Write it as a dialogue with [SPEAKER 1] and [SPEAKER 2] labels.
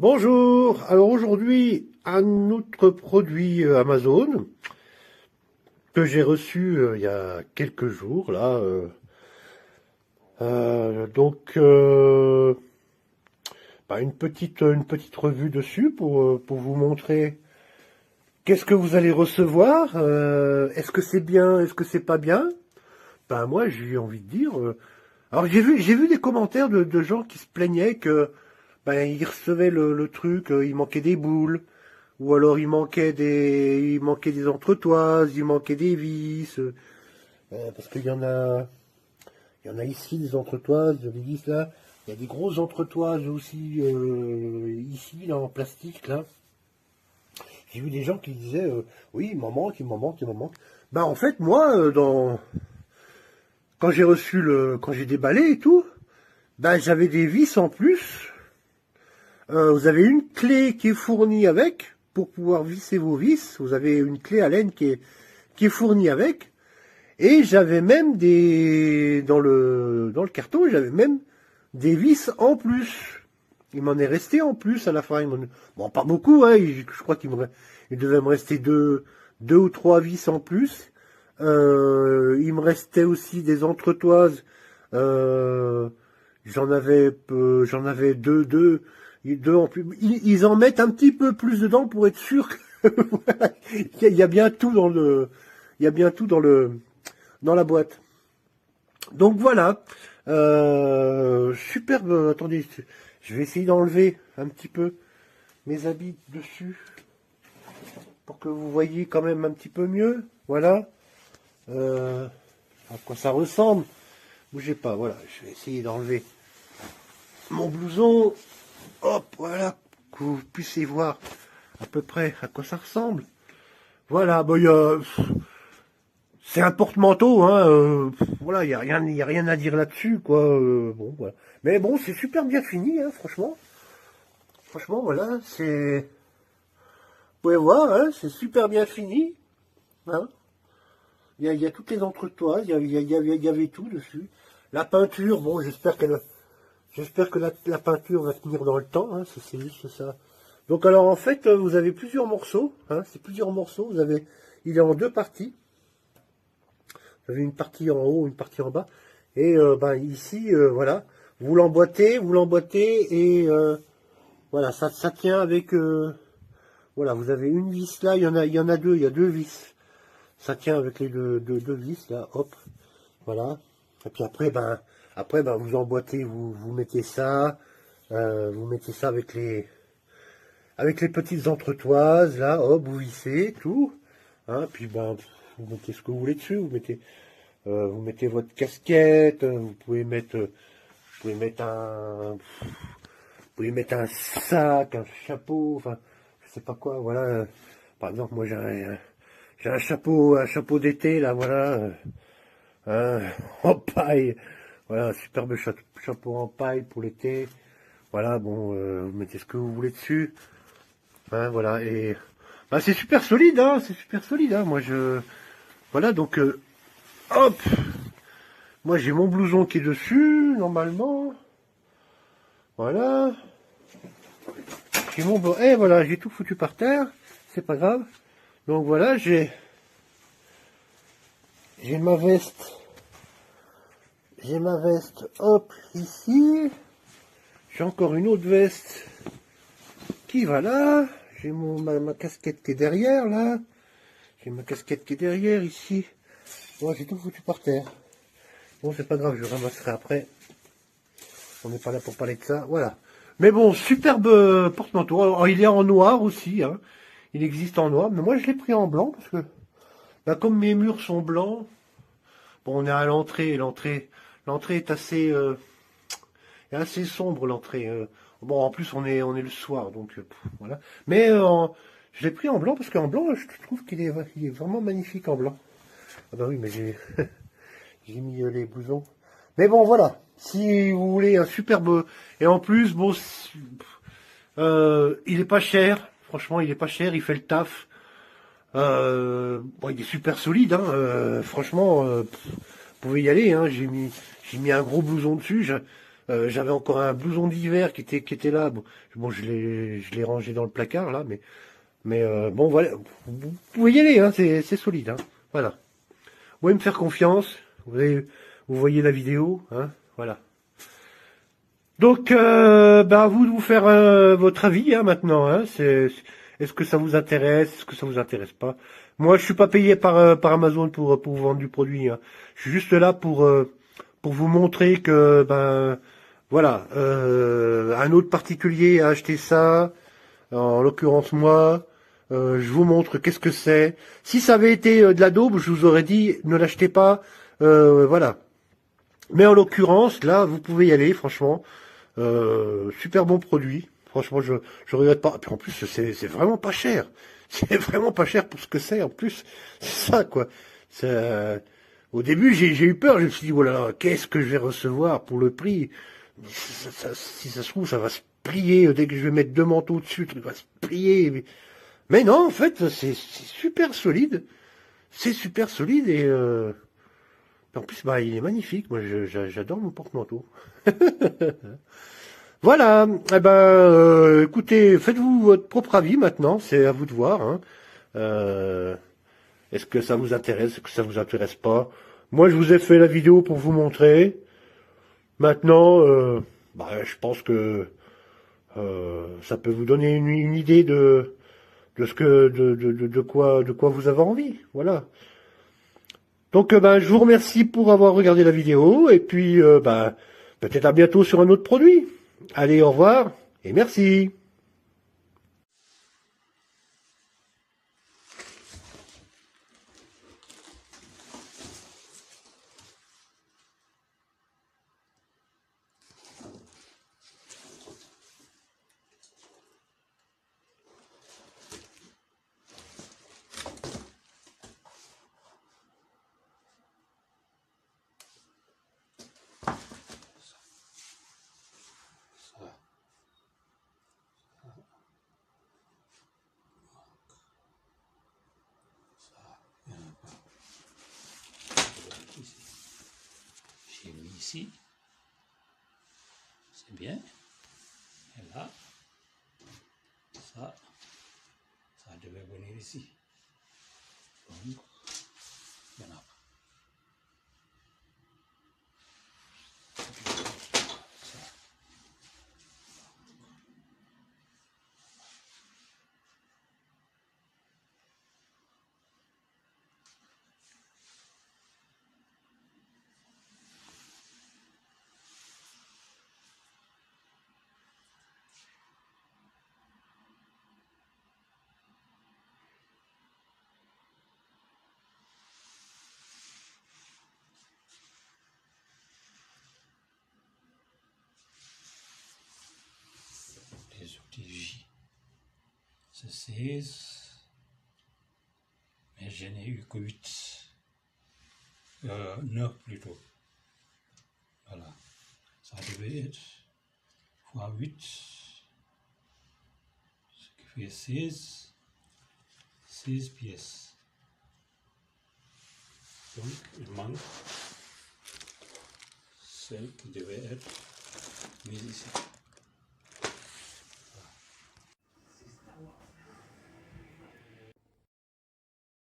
[SPEAKER 1] Bonjour, alors aujourd'hui un autre produit Amazon que j'ai reçu il y a quelques jours là. Donc une petite revue dessus pour vous montrer qu'est-ce que vous allez recevoir. Est-ce que c'est bien, est-ce que c'est pas bien? Ben moi j'ai envie de dire. Alors j'ai vu des commentaires de gens qui se plaignaient que ben ils recevaient le truc, il manquait des boules. Ou alors il manquait des entretoises, il manquait des vis, parce qu'il y en a ici des entretoises, des vis là. Il y a des grosses entretoises aussi ici là en plastique là. J'ai vu des gens qui disaient oui il m'en manque, il m'en manque, il m'en manque. Bah en fait moi quand j'ai déballé et tout, bah j'avais des vis en plus. Vous avez une clé qui est fournie avec pour pouvoir visser vos vis. Vous avez une clé Allen qui est fournie avec. Et j'avais même dans le carton, j'avais même des vis en plus. Il m'en est resté en plus à la fin. Bon, pas beaucoup, hein. Je crois il devait me rester deux ou trois vis en plus. Il me restait aussi des entretoises. J'en avais deux en plus. Ils en mettent un petit peu plus dedans pour être sûr que voilà, il y a bien tout dans la boîte. Donc voilà, superbe. Attendez, je vais essayer d'enlever un petit peu mes habits dessus pour que vous voyez quand même un petit peu mieux. Voilà, à quoi ça ressemble. Bougez pas, voilà, je vais essayer d'enlever mon blouson. Hop, voilà, que vous puissiez voir à peu près à quoi ça ressemble. Voilà, bon, c'est un porte-manteau, hein. Voilà, y a rien à dire là-dessus, quoi. Bon, voilà. Mais bon, c'est super bien fini, hein, franchement. Franchement, voilà, c'est. Vous pouvez voir, hein, c'est super bien fini. Hein. Il y a toutes les entretoises, il y avait tout dessus. La peinture, bon, j'espère que la peinture va tenir dans le temps, hein, c'est juste ça. Donc alors en fait, vous avez plusieurs morceaux, hein, c'est plusieurs morceaux. Il est en deux parties. Vous avez une partie en haut, une partie en bas. Et ben ici, voilà, vous l'emboîtez et voilà, ça tient avec. Voilà, vous avez une vis là, il y en a deux, il y a deux vis. Ça tient avec les deux vis là, hop, voilà. Et puis après, vous emboîtez, vous mettez ça, avec les petites entretoises là, hop, vous vissez tout. Hein, puis vous mettez ce que vous voulez dessus, vous mettez votre casquette, vous pouvez mettre un sac, un chapeau, enfin, je sais pas quoi, voilà. Par exemple, moi j'ai un chapeau d'été là, voilà, hein, en paille, voilà, un superbe chapeau en paille pour l'été. Voilà, bon, vous mettez ce que vous voulez dessus, hein, voilà, et c'est super solide, hein, c'est super solide, hein. Voilà, donc, hop, moi j'ai mon blouson qui est dessus, normalement, voilà, et voilà, j'ai tout foutu par terre, c'est pas grave. Donc voilà, j'ai ma veste, hop, ici. J'ai encore une autre veste qui va là. J'ai ma casquette qui est derrière là. J'ai ma casquette qui est derrière ici. Moi j'ai tout foutu par terre. Bon, c'est pas grave, je ramasserai après. On n'est pas là pour parler de ça. Voilà. Mais bon, superbe porte-manteau. Alors, il est en noir aussi, hein. Il existe en noir, mais moi je l'ai pris en blanc parce que comme mes murs sont blancs, bon, on est à l'entrée, et l'entrée est assez sombre, l'entrée. Bon, en plus on est le soir, donc voilà. Mais je l'ai pris en blanc parce qu'en blanc, je trouve qu'il est vraiment magnifique en blanc. Ah bah oui, mais j'ai mis les blousons. Mais bon, voilà. Si vous voulez un superbe, et en plus, bon, il est pas cher. Franchement, il est pas cher. Il fait le taf. Bon, il est super solide, hein. Franchement, vous pouvez y aller, hein. J'ai mis un gros blouson dessus. J'avais encore un blouson d'hiver qui était là. Bon, je l'ai rangé dans le placard là, mais bon voilà, vous pouvez y aller, hein, c'est solide, hein. Voilà. Vous pouvez me faire confiance. Vous voyez la vidéo, hein, voilà. Donc, à vous de vous faire votre avis, hein, maintenant, hein. Est-ce que ça vous intéresse, est-ce que ça vous intéresse pas? Moi, je suis pas payé par Amazon pour vous vendre du produit, hein. Je suis juste là pour vous montrer que, voilà, un autre particulier a acheté ça, en l'occurrence moi. Je vous montre qu'est-ce que c'est. Si ça avait été de la daube, je vous aurais dit ne l'achetez pas. Voilà. Mais en l'occurrence, là, vous pouvez y aller, franchement. Super bon produit. Franchement, je regrette pas. Et puis en plus, c'est vraiment pas cher. C'est vraiment pas cher pour ce que c'est. En plus, c'est ça, quoi. Au début, j'ai eu peur. Je me suis dit, oh là là, qu'est-ce que je vais recevoir pour le prix? Si ça se trouve, ça va se plier. Dès que je vais mettre deux manteaux dessus, le truc va se plier. Mais non, en fait, c'est super solide. C'est super solide et en plus, il est magnifique. Moi, j'adore mon porte-manteau. Voilà. Eh ben, écoutez, faites-vous votre propre avis maintenant. C'est à vous de voir, hein. Euh, Est-ce que ça vous intéresse? Est-ce que ça vous intéresse pas? Moi, je vous ai fait la vidéo pour vous montrer. Maintenant, je pense que ça peut vous donner une idée de ce que de quoi vous avez envie. Voilà. Donc, je vous remercie pour avoir regardé la vidéo et puis peut-être à bientôt sur un autre produit. Allez, au revoir et merci.
[SPEAKER 2] J'ai mis ici, c'est bien. Et là, ça devait venir ici. Donc, voilà. Les outils J. C'est 16, mais je n'ai eu que 8. 9 plutôt. Voilà. Ça devait être fois 8, ce qui fait 16 pièces. Donc, il manque celle qui devait être mise ici.